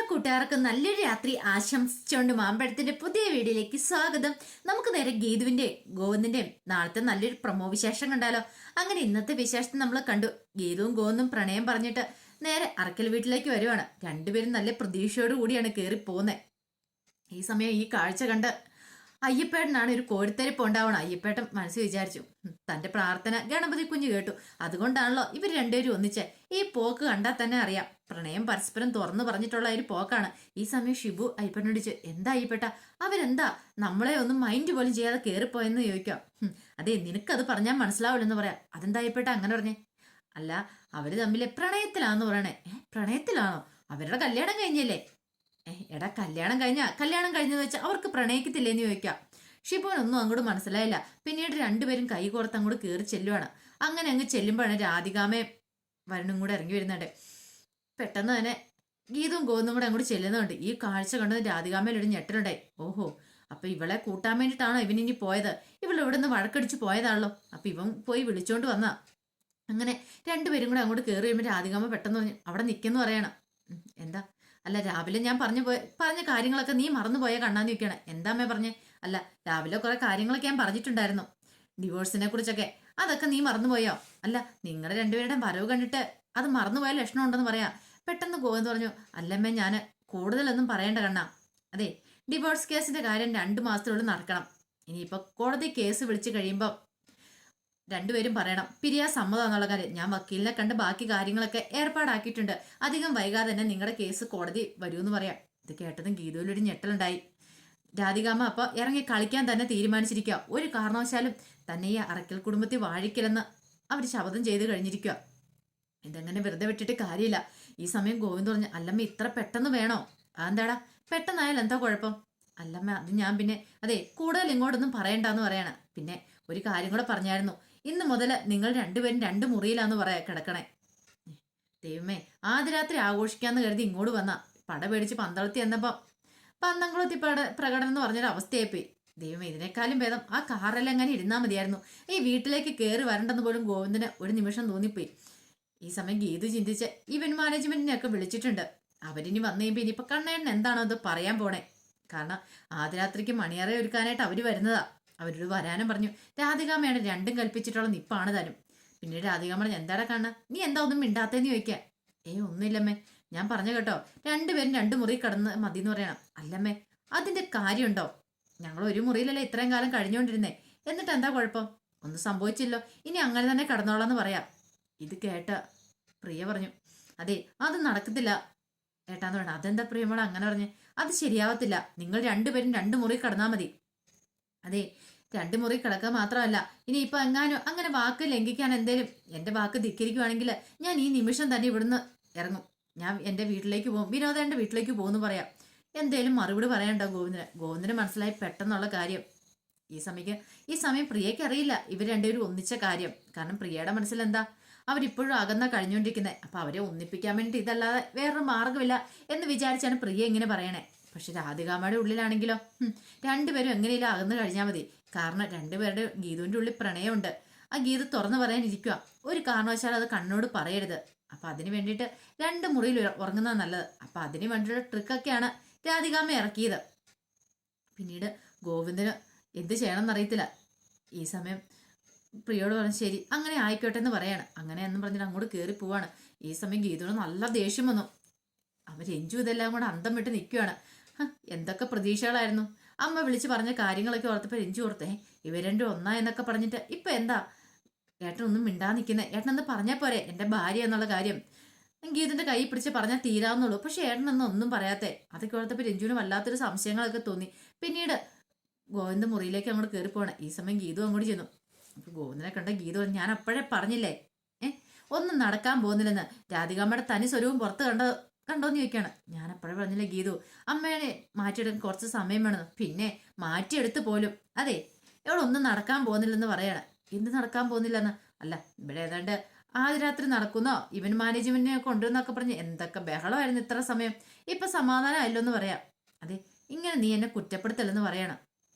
കൂട്ടുകാർക്ക് നല്ലൊരു രാത്രി ആശംസിച്ചുകൊണ്ട് മാമ്പഴത്തിന്റെ പുതിയ വീഡിയോയിലേക്ക് സ്വാഗതം. നമുക്ക് നേരെ ഗീതുവിന്റെ ഗോവിന്ദിന്റെ നാളത്തെ നല്ലൊരു പ്രമോ വിശേഷം കണ്ടാലോ. അങ്ങനെ ഇന്നത്തെ വിശേഷം നമ്മൾ കണ്ടു. ഗീതുവും ഗോവിന്ദും പ്രണയം പറഞ്ഞിട്ട് നേരെ അറക്കൽ വീട്ടിലേക്ക് വരുവാണ്. രണ്ടുപേരും നല്ല പ്രതീക്ഷയോട് കൂടിയാണ് കയറി പോകുന്നത്. ഈ സമയം ഈ കാഴ്ച കണ്ട് അയ്യപ്പേട്ടനാണ് ഒരു കോഴിത്തരിപ്പ് ഉണ്ടാവണം. അയ്യപ്പേട്ടൻ മനസ്സിൽ വിചാരിച്ചു, തന്റെ പ്രാർത്ഥന ഗണപതി കുഞ്ഞ് കേട്ടു, അതുകൊണ്ടാണല്ലോ ഇവർ രണ്ടുപേരും ഒന്നിച്ച്. ഈ പോക്ക് കണ്ടാൽ തന്നെ അറിയാം പ്രണയം പരസ്പരം തുറന്നു പറഞ്ഞിട്ടുള്ള ഒരു പോക്കാണ്. ഈ സമയം ഷിബു അയ്യപ്പനോട് ചോദിച്ചു, എന്താ അയ്യപ്പേട്ട, അവരെന്താ നമ്മളെ ഒന്നും മൈൻഡ് പോലും ചെയ്യാതെ കയറിപ്പോയെന്ന് ചോദിക്കാം. അതെ, നിനക്കത് പറഞ്ഞാൽ മനസ്സിലാവില്ലെന്ന് പറയാം. അതെന്താ അയ്യപ്പേട്ട അങ്ങനെ പറഞ്ഞേ? അല്ല, അവര് തമ്മിൽ പ്രണയത്തിലാന്ന് പറയണേ. പ്രണയത്തിലാണോ? അവരുടെ കല്യാണം കഴിഞ്ഞല്ലേ? എടാ, കല്യാണം കഴിഞ്ഞെന്ന് വെച്ചാൽ അവർക്ക് പ്രണയിക്കത്തില്ലേന്ന് ചോദിക്കാം. ഷിബുവിനൊന്നും അങ്ങോട്ട് മനസ്സിലായില്ല. പിന്നീട് രണ്ടുപേരും കൈ കോർത്ത് അങ്ങോട്ട് കയറി ചെല്ലുവാണ്. അങ്ങനെ അങ്ങ് ചെല്ലുമ്പോഴാണ് രാധികാമയും വരുണും കൂടെ ഇറങ്ങി വരുന്നുണ്ട്. പെട്ടെന്ന് തന്നെ ഗീതും ഗോവിന്ദും കൂടെ അങ്ങോട്ട് ചെല്ലുന്നുണ്ട്. ഈ കാഴ്ച കണ്ടത് രാധികാമയിൽ ഒരു ഞെട്ടലുണ്ടായി. ഓഹോ, അപ്പൊ ഇവളെ കൂട്ടാൻ വേണ്ടിയിട്ടാണോ ഇവനിനി പോയത്? ഇവൾ ഇവിടെ നിന്ന് വഴക്കടിച്ച് പോയതാണല്ലോ. അപ്പൊ ഇവൻ പോയി വിളിച്ചോണ്ട് വന്നാ. അങ്ങനെ രണ്ടുപേരും കൂടെ അങ്ങോട്ട് കയറി വരുമ്പോൾ രാധികാമ പെട്ടെന്ന് പറഞ്ഞു, അവിടെ നിൽക്കെന്ന് പറയണം. എന്താ? അല്ല, രാവിലെ ഞാൻ പറഞ്ഞ കാര്യങ്ങളൊക്കെ നീ മറന്നുപോയ കണ്ണാന്ന് ചോദിക്കണം. എന്താ അമ്മേ പറഞ്ഞേ? അല്ല, രാവിലെ കുറെ കാര്യങ്ങളൊക്കെ ഞാൻ പറഞ്ഞിട്ടുണ്ടായിരുന്നു, ഡിവോഴ്സിനെ കുറിച്ചൊക്കെ. അതൊക്കെ നീ മറന്നുപോയോ? അല്ല, നിങ്ങളുടെ രണ്ടുപേരുടെയും വരവ് കണ്ടിട്ട് അത് മറന്നുപോയ ലക്ഷണം ഉണ്ടെന്ന് പറയാം. പെട്ടെന്ന് ഗോവിന്ദ് പറഞ്ഞു, അല്ലമ്മേ, ഞാൻ കൂടുതലൊന്നും പറയേണ്ട കണ്ണാ. അതെ, ഡിവോഴ്സ് കേസിന്റെ കാര്യം 2 മാസത്തിനുള്ളിൽ നടക്കണം. ഇനിയിപ്പോ കോടതി കേസ് വിളിച്ചു കഴിയുമ്പോൾ രണ്ടുപേരും പറയണം പിരിയാ സമ്മതം എന്നുള്ള കാര്യം. ഞാൻ വക്കീലിനെ കണ്ട് ബാക്കി കാര്യങ്ങളൊക്കെ ഏർപ്പാടാക്കിയിട്ടുണ്ട്. അധികം വൈകാതെ തന്നെ നിങ്ങളുടെ കേസ് കോടതി വരുമെന്ന് പറയാം. ഇത് കേട്ടതും ഗീതയിലൊരു ഞെട്ടലുണ്ടായി. രാധികാമ്മ അപ്പൊ ഇറങ്ങി കളിക്കാൻ തന്നെ തീരുമാനിച്ചിരിക്കുക. ഒരു കാരണവശാലും തന്നെ ഈ അറക്കൽ കുടുംബത്തിൽ വാഴിക്കലെന്ന് അവർ ശപഥം ചെയ്ത് കഴിഞ്ഞിരിക്കുക. ഇതെങ്ങനെ വെറുതെ വിട്ടിട്ട് കാര്യമില്ല. ഈ സമയം ഗോവിന്ദ് പറഞ്ഞു, അല്ലമ്മ, ഇത്ര പെട്ടെന്ന് വേണോ? അതെന്താടാ പെട്ടെന്നായാലും എന്താ കുഴപ്പം? അല്ലമ്മ, അത് ഞാൻ പിന്നെ അതെ കൂടുതൽ ഇങ്ങോട്ടൊന്നും പറയണ്ടെന്ന് പറയാണ്. പിന്നെ ഒരു കാര്യം കൂടെ പറഞ്ഞായിരുന്നു, ഇന്ന് മുതൽ നിങ്ങൾ രണ്ടുപേരും 2 മുറിയിലാന്ന് പറയാ കിടക്കണേ. ദൈവമേ, ആദ്യ രാത്രി ആഘോഷിക്കാന്ന് കരുതി ഇങ്ങോട്ട് വന്ന പട പേടിച്ച് പന്തളത്തി എന്നപ്പം പന്തംകുളത്തി പ്രകടനം എന്ന് പറഞ്ഞൊരു അവസ്ഥയായിപ്പോയി. ദൈവമേ, ഇതിനേക്കാളും ഭേദം ആ കാറെല്ലാം എങ്ങനെ ഇരുന്നാൽ മതിയായിരുന്നു. ഈ വീട്ടിലേക്ക് കയറി വരണ്ടെന്ന് പോലും ഗോവിന്ദന് ഒരു നിമിഷം തോന്നിപ്പോയി. ഈ സമയം ഗീതു ചിന്തിച്ച് ഇവന്റ് മാനേജ്മെന്റിനെയൊക്കെ വിളിച്ചിട്ടുണ്ട്. അവരിനി വന്നു കഴിയുമ്പോൾ ഇനിയിപ്പോ കണ്ണേണ്ണൻ എന്താണോ അത് പറയാൻ പോണേ. കാരണം ആദ്യ രാത്രിക്ക് മണിയറ ഒരുക്കാനായിട്ട് അവര് വരുന്നതാ. അവരോട് വരാനും പറഞ്ഞു. രാധികാമ്മയാണ് രണ്ടും കൽപ്പിച്ചിട്ടുള്ള നിപ്പാണ് താനും. പിന്നീട് രാധികാമ്മ പറഞ്ഞു, എന്താടാ കണ്ണ, നീ എന്താ ഒന്നും മിണ്ടാത്തേന്ന് ചോദിക്കാം. ഒന്നുമില്ലമ്മേ, ഞാൻ പറഞ്ഞു കേട്ടോ, രണ്ടുപേരും 2 മുറി കടന്ന് മതി എന്ന് പറയണം. അല്ലമ്മേ, അതിന്റെ കാര്യമുണ്ടോ? ഞങ്ങൾ ഒരു മുറിയിലല്ലേ ഇത്രയും കാലം കഴിഞ്ഞുകൊണ്ടിരുന്നേ, എന്നിട്ട് എന്താ കുഴപ്പം? ഒന്നും സംഭവിച്ചില്ലോ, ഇനി അങ്ങനെ തന്നെ കടന്നോളാന്ന് പറയാം. ഇത് കേട്ട പ്രിയ പറഞ്ഞു, അതെ, അത് നടക്കത്തില്ല ഏട്ടാന്ന് പറയണം. അതെന്താ പ്രിയമോളെ അങ്ങനെ പറഞ്ഞ്? അത് ശരിയാവത്തില്ല. നിങ്ങൾ രണ്ടുപേരും 2 മുറി കടന്നാൽ മതി. അതെ, 2 മുറി കിടക്കുക മാത്രമല്ല, ഇനി ഇപ്പൊ എങ്ങാനും അങ്ങനെ വാക്ക് ലംഘിക്കാൻ എന്തേലും എന്റെ വാക്ക് ധിക്കരിക്കുവാണെങ്കിൽ ഞാൻ ഈ നിമിഷം തന്നെ ഇവിടുന്ന് ഇറങ്ങും. ഞാൻ എന്റെ വീട്ടിലേക്ക് പോകും, വിനോദേന്റെ വീട്ടിലേക്ക് പോകുന്നു പറയാം. എന്തേലും മറുപടി പറയണ്ടോ ഗോവിന്ദന് മനസ്സിലായി പെട്ടെന്നുള്ള കാര്യം. ഈ സമയം പ്രിയയ്ക്ക് അറിയില്ല ഇവർ രണ്ടുപേരും ഒന്നിച്ച കാര്യം. കാരണം പ്രിയയുടെ മനസ്സിൽ എന്താ, അവരിപ്പോഴും അകന്ന കഴിഞ്ഞുകൊണ്ടിരിക്കുന്നത്. അപ്പൊ അവരെ ഒന്നിപ്പിക്കാൻ വേണ്ടി ഇതല്ലാതെ വേറൊരു മാർഗമില്ല എന്ന് വിചാരിച്ചാണ് പ്രിയ ഇങ്ങനെ പറയണേ. പക്ഷെ രാധികാമ്മയുടെ ഉള്ളിലാണെങ്കിലോ രണ്ടുപേരും എങ്ങനെയില്ല അകന്ന് കഴിഞ്ഞാൽ മതി. കാരണം രണ്ടുപേരുടെ ഗീതുവിന്റെ ഉള്ളിൽ പ്രണയമുണ്ട്. ആ ഗീത തുറന്നു പറയാനിരിക്കുക. ഒരു കാരണവശാലും അത് കണ്ണോട് പറയരുത്. അപ്പൊ അതിന് വേണ്ടിയിട്ട് 2 മുറിയിൽ ഉറങ്ങുന്നത് നല്ലത്. അപ്പൊ അതിന് വേണ്ടിയുള്ള ട്രിക്കൊക്കെയാണ് രാധികാമ്മ ഇറക്കിയത്. പിന്നീട് ഗോവിന്ദന് എന്ത് ചെയ്യണമെന്ന് അറിയത്തില്ല. ഈ സമയം പ്രിയോട് പറഞ്ഞു, ശരി അങ്ങനെ ആയിക്കോട്ടെ എന്ന് പറയാണ്. അങ്ങനെ എന്ന് പറഞ്ഞിട്ട് അങ്ങോട്ട് കയറി പോവാണ്. ഈ സമയം ഗീതുവിന് നല്ല ദേഷ്യം വന്നു. അവർ രഞ്ജു ഇതെല്ലാം കൂടെ അന്തം വിട്ട് നിൽക്കുകയാണ്. എന്തൊക്കെ പ്രതീക്ഷകളായിരുന്നു. അമ്മ വിളിച്ച് പറഞ്ഞ കാര്യങ്ങളൊക്കെ ഓർത്തപ്പോ രഞ്ജു ഓർത്തേ ഇവർ രണ്ടും ഒന്നാ എന്നൊക്കെ പറഞ്ഞിട്ട് ഇപ്പൊ എന്താ ഏട്ടനൊന്നും മിണ്ടാ നിൽക്കുന്നേ? ഏട്ടനെന്ന് പറഞ്ഞാൽ പോരെ എന്റെ ഭാര്യ എന്നുള്ള കാര്യം. ഗീതിന്റെ കൈ പിടിച്ച് പറഞ്ഞാൽ തീരാവുന്നുള്ളൂ. പക്ഷെ ഏട്ടനൊന്നും ഒന്നും പറയാത്തേ. അതൊക്കെ ഓർത്തപ്പോ രഞ്ജുവിന് വല്ലാത്തൊരു സംശയങ്ങളൊക്കെ തോന്നി. പിന്നീട് ഗോവിന്ദ മുറിയിലേക്ക് അങ്ങോട്ട് കയറി പോകണം. ഈ സമയം ഗീതു അങ്ങോട്ട് ചെന്നു. അപ്പൊ ഗോവിന്ദനെ കണ്ട ഗീതു, ഞാൻ അപ്പോഴേ പറഞ്ഞില്ലേ ഒന്നും നടക്കാൻ പോകുന്നില്ലെന്ന്. രാധികാമ്മയുടെ തനി സ്വരവും പുറത്ത് കണ്ടോന്ന് ചോദിക്കാണ്. ഞാൻ അപ്പോഴേ പറഞ്ഞില്ലേ ഗീതു, അമ്മേനെ മാറ്റിയെടുക്കാൻ കുറച്ച് സമയം വേണമെന്ന്. പിന്നെ മാറ്റിയെടുത്ത് പോലും അതെ ഇവിടെ ഒന്നും നടക്കാൻ പോകുന്നില്ലെന്ന് പറയാണ്. എന്ത് നടക്കാൻ പോകുന്നില്ലെന്ന്? അല്ല, ഇവിടെ ഏതാണ്ട് ആദ്യ രാത്രി നടക്കുന്നോ ഇവന്റ് മാനേജ്മെന്റിനെ കൊണ്ടുവന്നൊക്കെ പറഞ്ഞ് എന്തൊക്കെ ബഹളമായിരുന്നു ഇത്ര സമയം. ഇപ്പൊ സമാധാനം ആയല്ലോ എന്ന് പറയാം. അതെ, ഇങ്ങനെ നീ എന്നെ കുറ്റപ്പെടുത്തല്ലെന്ന് പറയണം.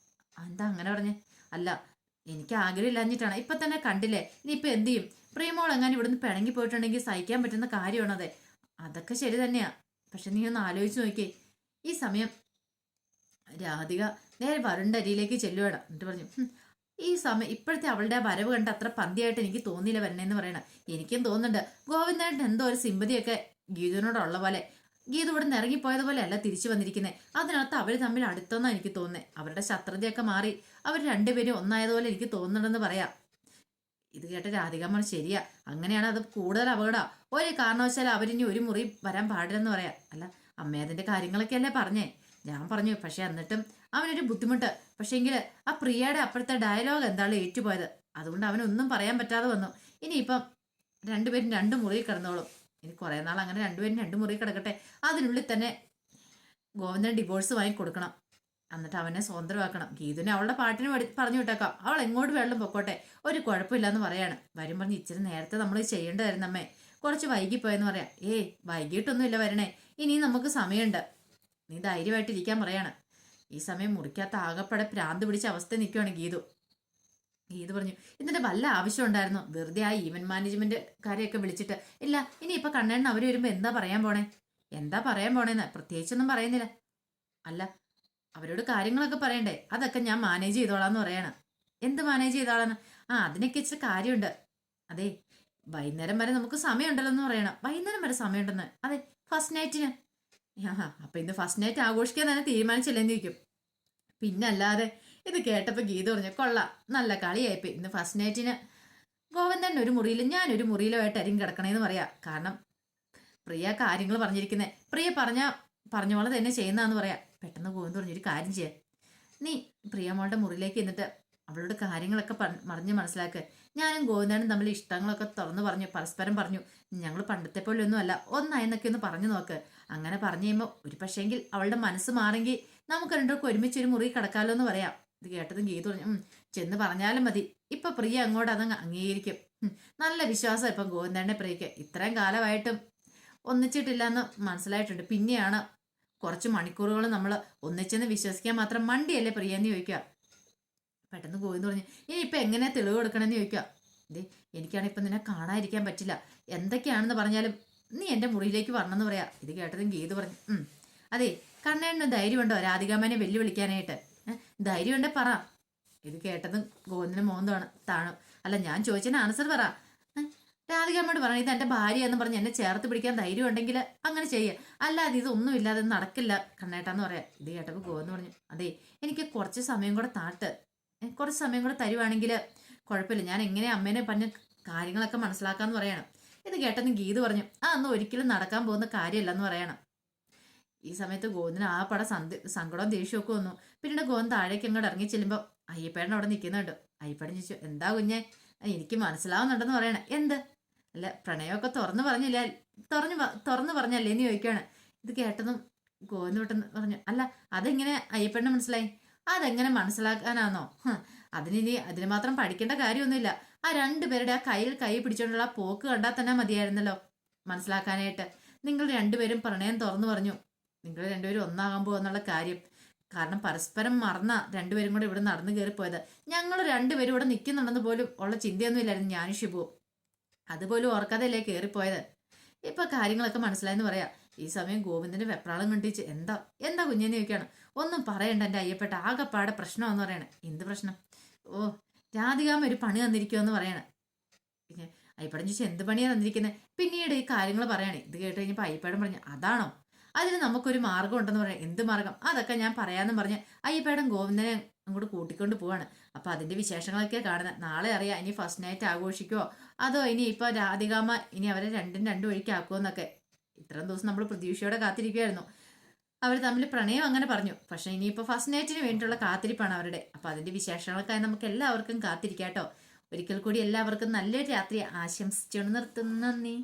എന്താ അങ്ങനെ പറഞ്ഞേ? അല്ല, എനിക്ക് ആഗ്രഹമില്ലാഞ്ഞിട്ടാണ്. ഇപ്പൊ തന്നെ കണ്ടില്ലേ, ഇനിയിപ്പൊ എന്ത് ചെയ്യും? പ്രിയമോൾ എങ്ങനെ ഇവിടുന്ന് പിണങ്ങി പോയിട്ടുണ്ടെങ്കിൽ സഹിക്കാൻ പറ്റുന്ന കാര്യമാണോ? അതെ, അതൊക്കെ ശരി തന്നെയാ. പക്ഷെ നീ ഒന്ന് ആലോചിച്ച് നോക്കിയേ, ഈ സമയം രാധിക നേരെ വരുണിന്റെ അരിയിലേക്ക് ചെല്ലുവാണ്. എന്നിട്ട് പറഞ്ഞു, ഈ സമയം ഇപ്പോഴത്തെ അവളുടെ ആ വരവ് കണ്ട് അത്ര പന്തിയായിട്ട് എനിക്ക് തോന്നിയില്ല വരണേന്ന് പറയണ. എനിക്കും തോന്നുന്നുണ്ട് ഗോവിന്ദേട്ടൻ എന്തോ ഒരു സിമ്പതിയൊക്കെ ഗീതുവിനോടുള്ള പോലെ. ഗീതു ഇവിടെ നിന്ന് ഇറങ്ങിപ്പോയതുപോലെ അല്ല തിരിച്ചു വന്നിരിക്കുന്നത്. അതിനകത്ത് അവർ തമ്മിൽ അടുത്തെന്നാണ് എനിക്ക് തോന്നുന്നത്. അവരുടെ ശത്രുതയൊക്കെ മാറി അവർ രണ്ടുപേരും ഒന്നായതുപോലെ എനിക്ക് തോന്നുന്നുണ്ടെന്ന് പറയാം. ഇത് കേട്ട രാധികമ്മ ശരിയാ, അങ്ങനെയാണ് അത് കൂടുതൽ അപകടം. ഒരു കാരണവശാലും അവരിനി ഒരു മുറി വരാൻ പാടില്ലെന്ന് പറയാം. അല്ല അമ്മ അതിന്റെ കാര്യങ്ങളൊക്കെ അല്ലേ പറഞ്ഞേ. ഞാൻ പറഞ്ഞു, പക്ഷെ എന്നിട്ടും അവനൊരു ബുദ്ധിമുട്ട്. പക്ഷേങ്കിൽ ആ പ്രിയയുടെ അപ്പോഴത്തെ ഡയലോഗ് എന്താണ് ഏറ്റുപോയത്, അതുകൊണ്ട് അവനൊന്നും പറയാൻ പറ്റാതെ വന്നു. ഇനിയിപ്പം രണ്ടുപേരും രണ്ട് മുറിയിൽ കിടന്നോളും. ഇനി കുറെ നാൾ അങ്ങനെ രണ്ടുപേരും രണ്ട് മുറിയിൽ കിടക്കട്ടെ. അതിനുള്ളിൽ തന്നെ ഗോവിന്ദൻ ഡിവോഴ്സ് വാങ്ങി കൊടുക്കണം. എന്നിട്ട് അവനെ സ്വതന്ത്രമാക്കണം. ഗീതുവിനെ അവളുടെ പാട്ടിന് പറഞ്ഞു വിട്ടേക്കാം. അവൾ എങ്ങോട്ട് വെള്ളം പൊക്കോട്ടെ, ഒരു കുഴപ്പമില്ലാന്ന് പറയാണ്. വരും പറഞ്ഞ് ഇച്ചിരി നേരത്തെ നമ്മൾ ചെയ്യേണ്ടതായിരുന്നു അമ്മേ, കുറച്ച് വൈകിപ്പോയെന്ന് പറയാം. വൈകിട്ടൊന്നുമില്ല വരണേ, ഇനി നമുക്ക് സമയമുണ്ട്, നീ ധൈര്യമായിട്ടിരിക്കാൻ പറയാണ്. ഈ സമയം മുറിക്കാത്ത ആകപ്പെടെ പ്രാന്ത് പിടിച്ച അവസ്ഥ നിൽക്കുവാണ് ഗീതു. ഗീതു പറഞ്ഞു, ഇതിന്റെ വല്ല ആവശ്യം ഉണ്ടായിരുന്നു? വെറുതെ ആ ഈവന്റ് മാനേജ്മെന്റ് കാര്യമൊക്കെ വിളിച്ചിട്ട്. ഇല്ല, ഇനിയിപ്പൊ കണ്ണേണ്ണ അവര് വരുമ്പോ എന്താ പറയാൻ പോണേന്ന് പ്രത്യേകിച്ചൊന്നും പറയുന്നില്ല. അല്ല അവരോട് കാര്യങ്ങളൊക്കെ പറയണ്ടേ, അതൊക്കെ ഞാൻ മാനേജ് ചെയ്തോളാന്ന് പറയാണ്. എന്ത് മാനേജ് ചെയ്തോളാന്ന്? അതിനൊക്കെ ഇച്ചിരി കാര്യമുണ്ട്. അതെ, വൈകുന്നേരം വരെ നമുക്ക് സമയമുണ്ടല്ലോ എന്ന് പറയണം. വൈകുന്നേരം വരെ സമയമുണ്ടെന്ന്? അതെ, ഫസ്റ്റ് നൈറ്റിന്. അപ്പൊ ഇന്ന് ഫസ്റ്റ് നൈറ്റ് ആഘോഷിക്കാൻ തന്നെ തീരുമാനിച്ചില്ലെന്ന് ചോദിക്കും. പിന്നെ അല്ലാതെ. ഇത് കേട്ടപ്പോ ഗീത പറഞ്ഞു, കൊള്ളാം, നല്ല കളിയായിപ്പോ. ഇന്ന് ഫസ്റ്റ് നൈറ്റിന് ഗോവിന്ദൻ ഒരു മുറിയിലും ഞാൻ ഒരു മുറിയിലുമായിട്ട് അരിയും കിടക്കണേന്ന് പറയാ. കാരണം പ്രിയ കാര്യങ്ങൾ പറഞ്ഞിരിക്കുന്നേ, പ്രിയ പറഞ്ഞ പോലെ തന്നെ ചെയ്യുന്നതെന്ന് പറയാം. പെട്ടെന്ന് ഗോവിന്ദ് പറഞ്ഞൊരു കാര്യം ചെയ്യാം, നീ പ്രിയമോളുടെ മുറിയിലേക്ക് എന്നിട്ട് അവളോട് കാര്യങ്ങളൊക്കെ പറഞ്ഞ് മനസ്സിലാക്കുക. ഞാനും ഗോവിന്ദനും തമ്മിൽ ഇഷ്ടങ്ങളൊക്കെ തുറന്നു പറഞ്ഞു, പരസ്പരം പറഞ്ഞു. ഞങ്ങൾ പണ്ടത്തെ പോലെ ഒന്നും അല്ല, ഒന്നായെന്നൊക്കെ ഒന്ന് പറഞ്ഞു നോക്ക്. അങ്ങനെ പറഞ്ഞു കഴിയുമ്പോൾ ഒരു പക്ഷേങ്കിൽ അവളുടെ മനസ്സ് മാറെങ്കിൽ നമുക്ക് രണ്ടുപേർക്കും ഒരുമിച്ച് ഒരു മുറി കിടക്കാമല്ലോ എന്ന് പറയാം. ഇത് കേട്ടതും ഗീത പറഞ്ഞു, ചെന്ന് പറഞ്ഞാലും മതി. ഇപ്പൊ പ്രിയ അങ്ങോട്ട് അതങ്ങ് അംഗീകരിക്കും. നല്ല വിശ്വാസം ഇപ്പം ഗോവിന്ദന്റെ പ്രിയക്ക്. ഇത്രയും കാലമായിട്ടും ഒന്നിച്ചിട്ടില്ല എന്ന് മനസ്സിലായിട്ടുണ്ട്. പിന്നെയാണ് കുറച്ച് മണിക്കൂറുകൾ നമ്മൾ ഒന്നിച്ചെന്ന് വിശ്വസിക്കാൻ മാത്രം മണ്ടിയല്ലേ പ്രിയെന്ന് ചോദിക്കുക. പെട്ടെന്ന് ഗോവിന്ദ് പറഞ്ഞു, ഇനിയിപ്പോൾ എങ്ങനെ തെളിവ് കൊടുക്കണമെന്ന് ചോദിക്കുക. ഇതേ എനിക്കാണ് ഇപ്പം നിന്നെ കാണാതിരിക്കാൻ പറ്റില്ല, എന്തൊക്കെയാണെന്ന് പറഞ്ഞാലും നീ എൻ്റെ മുറിയിലേക്ക് വരണമെന്ന് പറയാം. ഇത് കേട്ടതും ഗീത് പറഞ്ഞു, അതെ കണ്ണേണ്ണ ധൈര്യമുണ്ടോ രാധികാമ്മനെ വെല്ലുവിളിക്കാനായിട്ട്? ധൈര്യമുണ്ടേ പറ. ഇത് കേട്ടതും ഗോവിന്ദിന് മോഹൻ താണു. അല്ല ഞാൻ ചോദിച്ചതിന് ആൻസർ പറ. രാധികാമ്മയോട് പറഞ്ഞു, ഇത് എൻ്റെ ഭാര്യ എന്ന് പറഞ്ഞ് എന്നെ ചേർത്ത് പിടിക്കാൻ ധൈര്യം ഉണ്ടെങ്കിൽ അങ്ങനെ ചെയ്യുക, അല്ലാതെ ഇതൊന്നും ഇല്ലാതെ നടക്കില്ല കണ്ണേട്ടാന്ന് പറയാം. ഇത് കേട്ടപ്പോൾ ഗോവിന്ദ് പറഞ്ഞു, അതെ എനിക്ക് കുറച്ച് സമയം കൂടെ കുറച്ച് സമയം കൂടെ തരുവാണെങ്കിൽ കുഴപ്പമില്ല, ഞാൻ എങ്ങനെ അമ്മേനെ പറഞ്ഞ കാര്യങ്ങളൊക്കെ മനസ്സിലാക്കാന്ന് പറയണം. ഇത് കേട്ടെന്ന് ഗീത് പറഞ്ഞു, അതൊന്നും ഒരിക്കലും നടക്കാൻ പോകുന്ന കാര്യമല്ലെന്ന് പറയണം. ഈ സമയത്ത് ഗോവിന്ദിന് ആ പടം സങ്കടവും ദേഷ്യമൊക്കെ വന്നു. പിന്നീട് ഗോവിന്ദ് താഴേക്ക് അങ്ങോട്ട് ഇറങ്ങി ചെല്ലുമ്പോൾ അയ്യപ്പേടൻ അവിടെ നിൽക്കുന്നുണ്ട്. അയ്യപ്പേടൻ ചോദിച്ചു, എന്താ കുഞ്ഞെ? എനിക്ക് മനസ്സിലാവുന്നുണ്ടെന്ന് പറയണ. എന്ത്? അല്ല പ്രണയമൊക്കെ തുറന്നു പറഞ്ഞല്ലേ എന്ന് ചോദിക്കുകയാണ്. ഇത് കേട്ടതും ഗോവിന്ദ് പെട്ടെന്ന് പറഞ്ഞു, അല്ല അതെങ്ങനെ അയ്യപ്പേടന് മനസ്സിലായി? അതെങ്ങനെ മനസ്സിലാക്കാനാണോ? അതിന് മാത്രം പഠിക്കേണ്ട കാര്യമൊന്നുമില്ല. ആ രണ്ടുപേരുടെ ആ കയ്യിൽ കൈ പിടിച്ചോണ്ടുള്ള ആ പോക്ക് കണ്ടാൽ തന്നെ മതിയായിരുന്നല്ലോ മനസ്സിലാക്കാനായിട്ട്. നിങ്ങൾ രണ്ടുപേരും പ്രണയം തുറന്നു പറഞ്ഞു, നിങ്ങൾ രണ്ടുപേരും ഒന്നാകാൻ പോകുന്നുള്ള കാര്യം. കാരണം പരസ്പരം മറന്ന രണ്ടുപേരും കൂടെ ഇവിടെ നടന്നു കയറിപ്പോയത്. ഞങ്ങൾ രണ്ടുപേരും ഇവിടെ നിൽക്കുന്നുണ്ടെന്ന് പോലും ഉള്ള ചിന്തയൊന്നും ഇല്ലായിരുന്നു ഞാനും ഷിബു. അതുപോലും ഓർക്കാതെയല്ലേ കയറിപ്പോയത്. ഇപ്പൊ കാര്യങ്ങളൊക്കെ മനസ്സിലായെന്ന് പറയാം. ഈ സമയം ഗോവിന്ദന്റെ വെപ്രാളം കണ്ടിച്ച് എന്താ കുഞ്ഞെന്ന് ചോദിക്കുകയാണ്. ഒന്നും പറയണ്ട എൻ്റെ അയ്യപ്പെട്ട, ആകെപ്പാടെ പ്രശ്നമെന്ന് പറയണേ. എന്ത് പ്രശ്നം? രാധികാമ്മ ഒരു പണി തന്നിരിക്കുമെന്ന് പറയണേ. പിന്നെ അയ്യപ്പടൻ ചോദിച്ചാൽ എന്ത് പണിയാണ് തന്നിരിക്കുന്നത്? പിന്നീട് ഈ കാര്യങ്ങൾ പറയണേ. ഇത് കേട്ട് കഴിഞ്ഞപ്പോൾ അയ്യപ്പേടൻ പറഞ്ഞു, അതാണോ? അതിന് നമുക്കൊരു മാർഗം ഉണ്ടെന്ന് പറയാം. എന്ത് മാർഗം? അതൊക്കെ ഞാൻ പറയാമെന്നും പറഞ്ഞ് അയ്യപ്പേടൻ ഗോവിന്ദനെ അങ്ങോട്ട് കൂട്ടിക്കൊണ്ട് പോവാണ്. അപ്പൊ അതിന്റെ വിശേഷങ്ങളൊക്കെ കാണുന്നത്. നാളെ അറിയാം ഇനി ഫസ്റ്റ് നൈറ്റ് ആഘോഷിക്കുവോ അതോ ഇനി ഇപ്പൊ രാധികാമ്മ ഇനി അവരെ രണ്ടു വഴിക്ക് ആക്കുമെന്നൊക്കെ. ഇത്രയും ദിവസം നമ്മൾ പ്രതീക്ഷയോടെ കാത്തിരിക്കുമായിരുന്നു. അവർ തമ്മിൽ പ്രണയം അങ്ങനെ പറഞ്ഞു. പക്ഷെ ഇനിയിപ്പോൾ ഫസ്റ്റ് നൈറ്റിന് വേണ്ടിയിട്ടുള്ള കാത്തിരിപ്പാണ് അവരുടെ. അപ്പൊ അതിന്റെ വിശേഷങ്ങൾക്കായി നമുക്ക് എല്ലാവർക്കും കാത്തിരിക്കാട്ടോ. ഒരിക്കൽ കൂടി എല്ലാവർക്കും നല്ലൊരു രാത്രി ആശംസിച്ചുകൊണ്ട് നിർത്തുന്നു. നന്ദി.